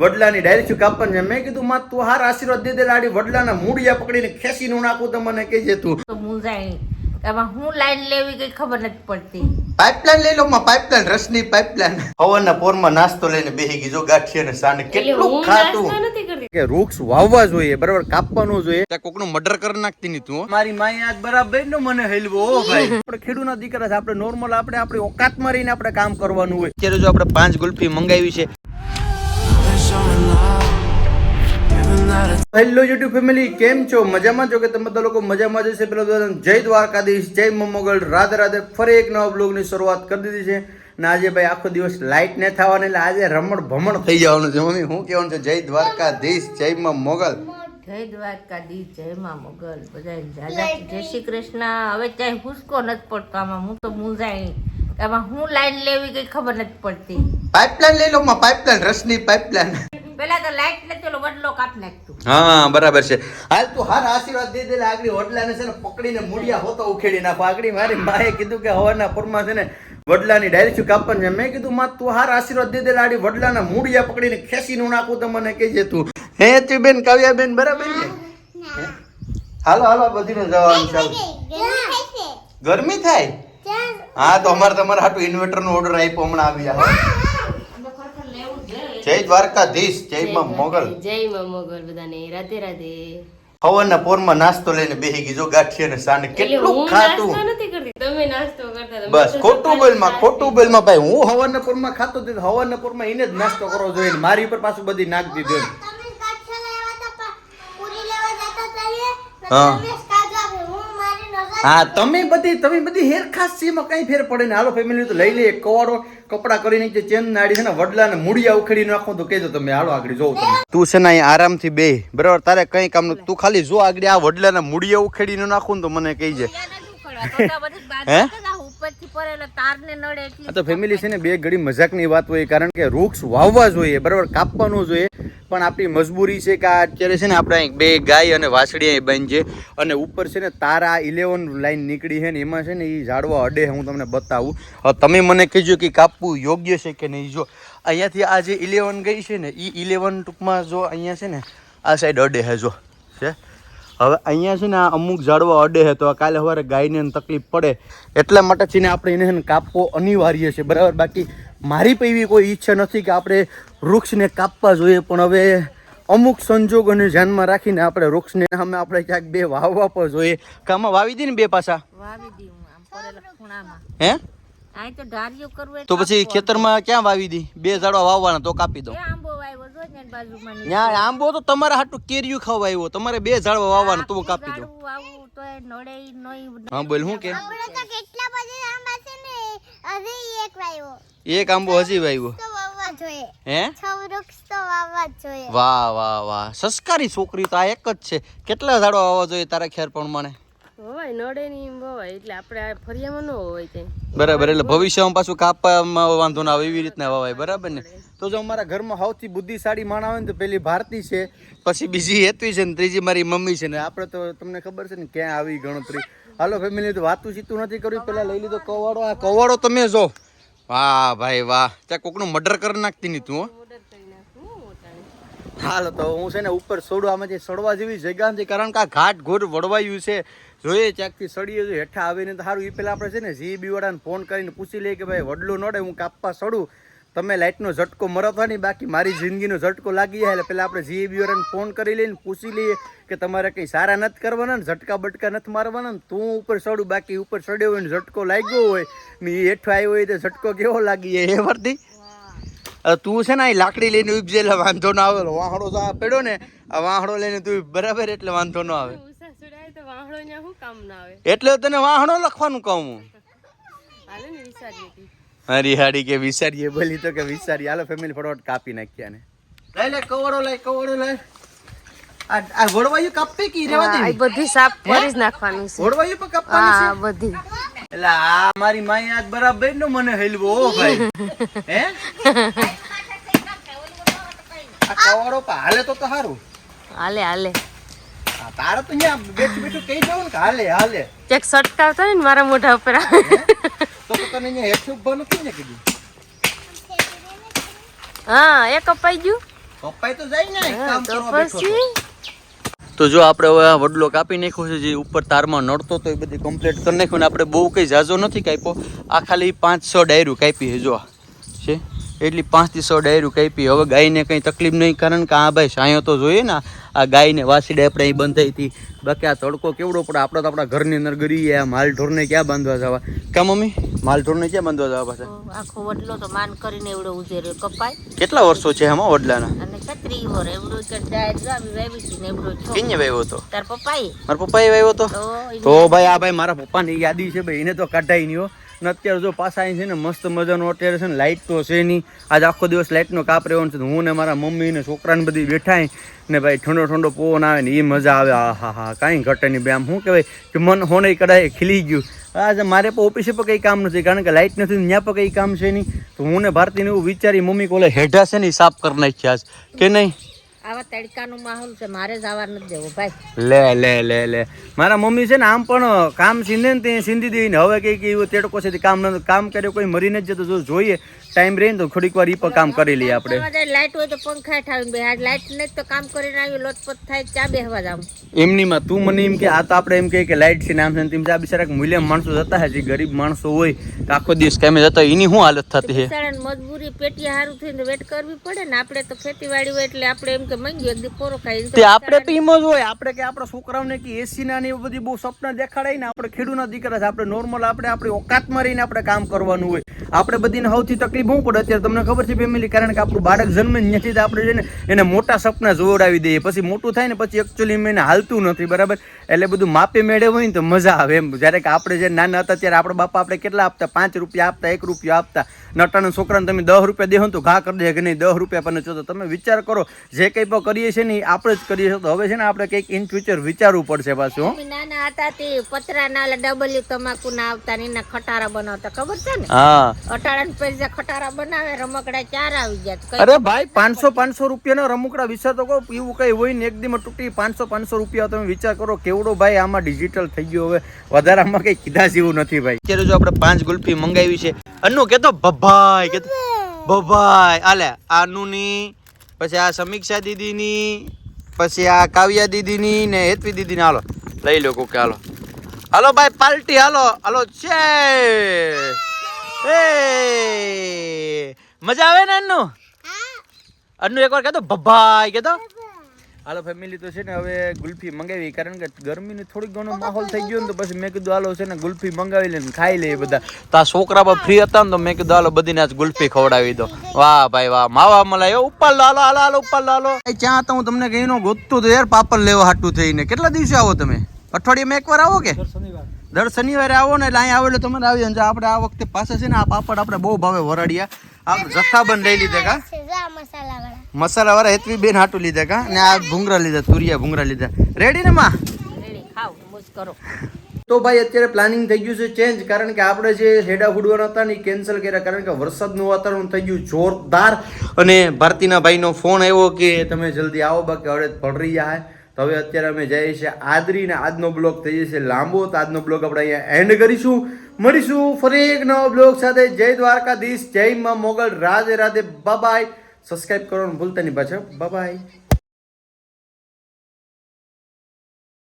વડલાની diary કાપન છે મેં કીધું માં તું હાર આશીર્વાદ દે દે લાડી વડલાના મૂળિયા પકડીને ખેંચીને નાખું તો મને કહેજે તું તો મૂંઝાઈ એમાં હું લાઈન લેવી કઈ ખબર નથી પડતી. પાઇપલાઈન લઈ લો માં પાઇપલાઈન રસની પાઇપલાઈન હવનના પોરમાં નાસ્તો લઈને બેહી ગઈ જો ગાંઠિયા ને સાને કેટલું ખાતું કે વૃક્ષ વાવવા જોઈએ બરાબર કાપવાનું જોઈએ ત્યાં કોકનું મર્ડર કરી નાખતી ની તું મારી માઈ આજ બરાબર નો મને હેલવો ઓ ભાઈ આપણે ખેડૂતના દીકરા છે આપણે નોર્મલ આપણે આપણી ઓકાતમાં રહીને આપણે કામ કરવાનું હોય. અત્યારે જો આપણે 5 ગુલ્ફી મંગાવી છે. હેલો યુટ્યુબ ફેમિલી કેમ છો મજામાં છો કે તમે બધા લોકો મજામાં જશે. પેલા જય દ્વારકાધીશ જય મોગલ રાધે રાધે ફરી એક નવા બ્લોગ ની શરૂઆત કરી દીધી છે ને આજે ભાઈ આખો દિવસ લાઈટ ન થવાની એટલે આજે રમણ ભમણ થઈ જવાનું છે. મમ્મી શું કહેવાનું છે? જય દ્વારકાધીશ જય મોગલ જય દ્વારકાધીશ જય માં મોગલ બધા જય શ્રી કૃષ્ણ. હવે ક્યાંય હુસકો નથી પડતો આમાં હું તો મૂંઝાઈ આમાં હું લાઈન લેવી કઈ ખબર નથી પડતી. પાઇપલાઈન લઈ લો માં પાઇપલાઈન રસની પાઇપલાઈન પેલા તો લાઈટ ને ચલો વડલો કાપ નાખતું. હા બરાબર છે. હાલ તું હાર આશીર્વાદ દે દે આગળ વડલાને છે ને પકડીને મૂળિયા હોતો ઉખેડી નાખો. આગળ મારી માએ કીધું કે હવાના પુરમાં છે ને વડલાની ડાયરી કાપન છે મેં કીધું માં તું હાર આશીર્વાદ દે દે લાડી વડલાના મૂળિયા પકડીને ખેંચીને નાખું તો મને કહેજે તું. હે તું બેન કાવ્યા બેન બરાબર ને? હાલો હાલો બધીને જવાનું ચાલો. ગરમી થાય? હા તો અમારે તમારે હાટું ઇન્વર્ટર નો ઓર્ડર આપ્યો હમણાં આવી જાય. જય દ્વારકાધીશ જય માં મોગલ જય માં મોગલ બધાને રાધે રાધે. હવાના પોરમાં નાસ્તો લઈને બેહી ગઈ જો ગાંઠિયા ને સાને કેટલું ખાતું નથી કરતી તમે નાસ્તો કરતા બસ ખોટું બોલમાં ભાઈ હું હવાના પોરમાં ખાતો તો હવાના પોરમાં એને જ નાસ્તો કરવો જોઈએ મારી ઉપર પાછું બધી નાખ દીધું. હા તમે બધી હેર ખાસ છે એમાં કઈ ફેર પડે ને. હાલો ફેમિલી તો લઈ લઈએ કવાડો કપડા કરીને જે ચેન નાડી છે ને વડલાને મૂળિયા ઉખેડી નાખો તો કહેજો તમે. હાલો આગળ જોઉં તમે તું છે ને અહીં આરામથી બે બરાબર તારે કઈ કામ તું ખાલી જો આગળ આ વડલાના મૂળિયા ઉખેડીને નાખું ને તો મને કહીજે. હે તો ફેમિલી છે ને બે ઘડી મજાકની વાત હોય કારણ કે વૃક્ષ વાવવા જોઈએ બરાબર કાપવાનું જોઈએ પણ આપણી મજબૂરી છે કે અત્યારે છે ને આપણે બે ગાય અને વાછડી અહીં બંધ છે અને ઉપર છે ને તારા 11 લાઈન નીકળી છે ને એમાં છે ને એ ઝાડવા અડે હું તમને બતાવું. હવે તમે મને કહેજો કે કાપવું યોગ્ય છે કે નહીં. જો અહીંયાથી આ જે 11 ગઈ છે ને એ 11 ટૂંકમાં જો અહીંયા છે ને આ સાઈડ અડે છે જો છે. હવે અહીંયા છે ને આ અમુક ઝાડવા અડે છે તો કાલે સવારે ગાયને તકલીફ પડે એટલા માટે છે ને આપણે એને કાપવો અનિવાર્ય છે બરાબર. બાકી મારી પણ એવી કોઈ ઈચ્છા નથી કે આપણે વૃક્ષને કાપવા જોઈએ પણ હવે અમુક સંજોગોને ધ્યાનમાં રાખીને આપણે વૃક્ષને સામે આપણે ક્યાંક બે વાવવા પણ જોઈએ. કામાં વાવી દે ને બે પાછા વાવી દી હું આમ પડેલા ખૂણામાં. હે આ તો ધાર્યો કરવું તો પછી ખેતરમાં ક્યાં વાવી દી? બે ઝાડવા વાવવાના તો કાપી દો. આંબો વાવ્યો જો ને બાજુમાં ત્યાં આંબો તો તમારા હાટું કેરીયું ખાવા આવ્યો તમારે બે ઝાડવા વાવવાના તો કાપી દો. વાવું તો એ નડે નહીં. હા બોલ હું કે કેટલા બધા આંબા છે ને હજી એક વાવ્યો એક આંબો હજી વાવ્યો તો વાવવા જોઈએ. હે 6 વૃક્ષ તો વાવવા જોઈએ. વાહ વાહ વાહ સંસ્કારી છોકરી તો આ એક જ છે. કેટલા ઝાડવા વાવવા જોઈએ તારા ખ્યાલ પ્રમાણે? હોય નડે નહીં હોય એટલે આપણે આ ફરિયામાં ન હોય તે બરાબર. એટલે ભવિષ્યમાં પાછું કાપવામાં વાંધો ના આવે એવી રીતના વાવાય બરાબર ને. તો જો અમારા ઘરમાં સૌથી બુદ્ધિશાળી માણસ હોય ને તો પેલી ભારતી છે પછી બીજી હેતવી છે ને ત્રીજી મારી મમ્મી છે ને આપણે તો તમને ખબર છે ને ક્યાં આવી ગણતરી. હાલો ફેમિલી તો વાતું સીતું નથી કર્યું પેલા લઈ લીધો કવાડો. આ કવાડો તમે જો વાહ ભાઈ વાહ ત્યાં કોકનું મર્ડર કરી નાખતી નહીં તું. હાલો તો હું છે ને ઉપર સડવા આમાં જે સડવા જેવી જગ્યા નથી કારણ કે આ ઘાટ ઘોર વળવાયું છે જોઈએ ચાકથી સડીએ જો હેઠા આવીને તો સારું. એ પેલા આપણે છે ને જીબી વાળાને ફોન કરીને પૂછી લઈએ કે ભાઈ વડલો નડે હું કાપવા સડું તમે લાઇટનો ઝટકો મરતવા નહીં બાકી મારી જિંદગીનો ઝટકો લાગી જાય એટલે પેલા આપણે જીબી વાળાને ફોન કરી લઈને પૂછી લઈએ કે તમારે કંઈ સારા નથી કરવાના ને ઝટકા બટકા નથી મારવાના ને તું ઉપર સડું બાકી ઉપર સડ્યો હોય ને ઝટકો લાગ્યો હોય ને એ હેઠો આવ્યો હોય તો ઝટકો કેવો લાગી જાય એ વર્તી. તું છે ને આ લાકડી લઈને ઉપજે એટલે વાંધો ના આવે. વાહડો તો આ પડ્યો ને આ વાહડો લઈને તું બરાબર એટલે વાંધો ન આવે. એટલે તને વાહણો લખવાનું કહું હું. હરી હાડી કે વિચારીએ બોલી તો કે વિચારીએ. હાલો ફેમિલી ફટાફટ કાપી નાખ્યા ને લઈ લે કવડો લઈ આ વડવાયું કાપે કે રેવા દે બધી સાફ કરી જ નાખવાની છે. વડવાયું પણ કાપવાની છે બધી એટલે આ મારી માઈ આજ બરાબર નો મને હેલવો ઓ ભાઈ. હે આ કવડો પા હાલે તો સારું હાલે તારે તો અહીંયા બેઠું કહી દઉં ને કે હાલે ચેક સટકાવ થાય ને મારા મોઢા ઉપર તો તને અહીંયા હેઠું ઉભા નથી ને કીધું. હા એ કપાઈ ગયું કપાઈ તો જાય ને કામ તો કરવા બેઠો પછી તો જો આપણે હવે આ વડલો કાપી નાખ્યો છે જે ઉપર તારમાં નડતો તો એ બધી કમ્પ્લીટ કરી નાખ્યું ને આપણે બહુ કંઈ ઝાઝો નથી કાપ્યો આ ખાલી 5-6 ડાયરું કાપી છે જો આ છે એટલી 5 થી 6 ડાયરું કાપી હવે ગાયને કંઈ તકલીફ નહીં કારણ કે આ ભાઈ સાયો તો જોઈએ ને આ ગાયને વાસીડે આપણે અહીં બંધાઈ હતી બાકી આ તડકો કેવડો પડે આપણે તો આપણા ઘરની અંદર ગરીએ આ માલ ઢોરને ક્યાં બાંધવા જવા કા મમ્મી માલ ઢોરને ક્યાં બાંધવા જવા પાછા આખો વડલો તો માન કરીને એવડો ઉજેરો કપાય કેટલા વર્ષો છે એમાં વડલાના અને 36 વર એવડો કે ડાયર જાવી વાવી છે ને એવડો છો કેને વાવ્યો હતો તાર પપ્પાએ મારા પપ્પાએ વાવ્યો હતો તો તો ભાઈ આ ભાઈ મારા પપ્પાની યાદી છે ભાઈ એને તો કાઢાય નહીં હો ને અત્યારે જો પાછા અહીં છે ને મસ્ત મજાનું અત્યારે છે ને લાઇટ તો છે નહીં આજ આખો દિવસ લાઇટનો કાપ રહેવાનો છે હું ને મારા મમ્મી ને છોકરાને બધી બેઠાય ને ભાઈ ઠંડો ઠંડો પવન આવે ને એ મજા આવે હા કાંઈ ઘટે નહીં ભાઈ આમ શું કહેવાય કે મન હોને કડાય ખીલી ગયું આજે મારે પણ ઓફિસે પર કંઈ કામ નથી કારણ કે લાઇટ નથી ત્યાં પર કંઈ કામ છે નહીં તો હું ને ભારતીને એવું વિચારી મમ્મી કોલે હેઠા છે ને સાફ કરી નાખ્યા કે નહીં આવા તડકાનો માહોલ છે મારે જવા નથી દેવો ભાઈ લે મારા મમ્મી છે ને આમ પણ કામ સીંધે ને તે સીંધી દઈને હવે કંઈક એવું તેડકો છે કામ કર્યો કોઈ મરીને જ જતો જો જોઈએ ટાઈમ રહે ને તો થોડીક વાર એ પણ કામ કરી લઈએ આપણે લાઈટ હોય તો પંખા ઠાવીને બે આજ લાઈટ નહીં તો કામ કરીને આવ્યું લોટપોટ થાય ચા બેહવા જાવ એમનીમાં તું મને એમ કે આ તો આપણે એમ કે લાઇટ છે નામ છે તેમ આ બિચારા મૂલ્ય માણસો જતા હે જે ગરીબ માણસો હોય તો આખો દિવસ કામે જતા એની શું હાલત થતી છે બિચારાને મજબૂરી પેટી હારું થઈને વેટ કરવી પડે ને આપણે તો ખેતીવાડી હોય એટલે આપણે એમ કે મંગી એક દી પોરો ખાઈ તે આપણે તો એમ જ હોય આપણે કે આપણા છોકરાઓને કે એસી ના ને એવું બધી બહુ સપના દેખાડાય ને આપણે ખેડૂતના દીકરા છે આપણે નોર્મલ આપણે આપણી ઓકાતમાં રહીને આપણે કામ કરવાનું હોય આપણે બધીને સૌથી તકલીફ શું પડે અત્યારે તમને ખબર છે ફેમિલી કારણ કે આપણું બાળક જન્મે ત્યાંથી જ આપણે છે ને એને મોટા સપના જોવડાવી દઈએ પછી મોટું થાય ને પછી એકચ્યુઅલી એને હાલતું નથી બરાબર એટલે બધું માપે મેળે હોય ને તો મજા આવે એમ જ્યારે કે આપણે જે નાના હતા ત્યારે આપણા બાપા આપણે કેટલા આપતા 5 રૂપિયા આપતા 1 રૂપિયા આપતા નટાના છોકરાને તમે 10 રૂપિયા દેહો તો ઘા કરી દે કે નહીં 10 રૂપિયા પણ છો તો તમે વિચાર કરો જે કંઈ પણ કરીએ છીએ ને આપણે જ કરીએ છીએ તો હવે છે ને આપણે કંઈક ઇન ફ્યુચર વિચારવું પડશે પાછું નાના હતા તે પતરાના ડબલ્યુ તમાકુ ના આવતા ને એના ખટારા બનાવતા ખબર છે ને હા અટાળાના પૈસા ખટારા બનાવે રમકડા ચાર આવી જાય અરે ભાઈ 500 રૂપિયાના રમકડા વિચાર તો કહો એવું કઈ હોય ને એક દીમાં તૂટી 500 રૂપિયા તમે વિચાર કરો કેવડો ભાઈ આમાં ડિજિટલ થઈ ગયો હવે વધારે આમાં કઈ કીધા જેવું નથી ભાઈ અત્યારે જો આપણે 5 ગુલ્ફી મંગાવી છે અન્નુ કેતો ભભાઈ કેતો ભભાઈ આલે આનુની પછી આ સમીક્ષા દીદીની પછી આ કાવ્યા દીદીની ને હેતવી દીદીની હાલો લઈ લો કોકે હાલો ભાઈ પાર્ટી હાલો છે મજા આવે ને અન્નુ એકવાર કહેતો ભભાઈ કહેતો હાલો ફેમિલી તો છે ને હવે ગુલ્ફી મંગાવી કારણ કે ગરમીની થોડીક ઘણો માહોલ થઈ ગયો ને તો પછી મેં કીધું હાલો છે ને ગુલ્ફી મંગાવી લઈને ખાઈ લઈએ બધા તો આ છોકરા પર ફ્રી હતા ને તો મેં કીધું હાલો બધીને આજ ગુલ્ફી ખવડાવી દો વાહ ભાઈ વાહ માવા મલાઈ ઉપર હાલો ઉપર હાલો ત્યાં તો હું તમને કઈ નો ગોતતો તો યાર પાપડ લેવા હાટું થઈને કેટલા દિવસે આવો તમે અઠવાડિયામાં એકવાર આવો કે દર શનિવારે આવો ને એટલે અહીંયા આવે એટલે તમારે આવી જાય આપણે આ વખતે પાસે છે ને આ પાપડ આપણે બહુ ભાવે વરાડિયા આપણે જથ્થાબંધ લઈ લીધા કા મસાલા વાળા હેતવી બેન હાટું લીધા કા ને આ ભૂંગરા લીધા તુરિયા ભૂંગરા લીધા રેડી ને માં રેડી ખાવ મોજ કરો તો ભાઈ અત્યારે પ્લાનિંગ થઈ ગયું છે ચેન્જ કારણ કે આપણે જે હેડા ફૂડવાના હતા ને કેન્સલ કર્યા કારણ કે વરસાદનું વાતાવરણ થઈ ગયું જોરદાર અને ભારતીના ભાઈનો ફોન આવ્યો કે તમે જલ્દી આવો બાકી હવે પડી જાય તો હવે અત્યારે અમે જઈએ છીએ આદરી ને આજનો બ્લોગ થઈ જશે લાંબો તો આજનો બ્લોગ આપણે અહીંયા એન્ડ કરીશું મળીશું ફરી એક નવો બ્લોગ સાથે જય દ્વારકાધીશ જય માં મોગલ રાધે રાધે બાય સબસ્ક્રાઇબ કરવાનું ભૂલતા નહીં પાછા બાય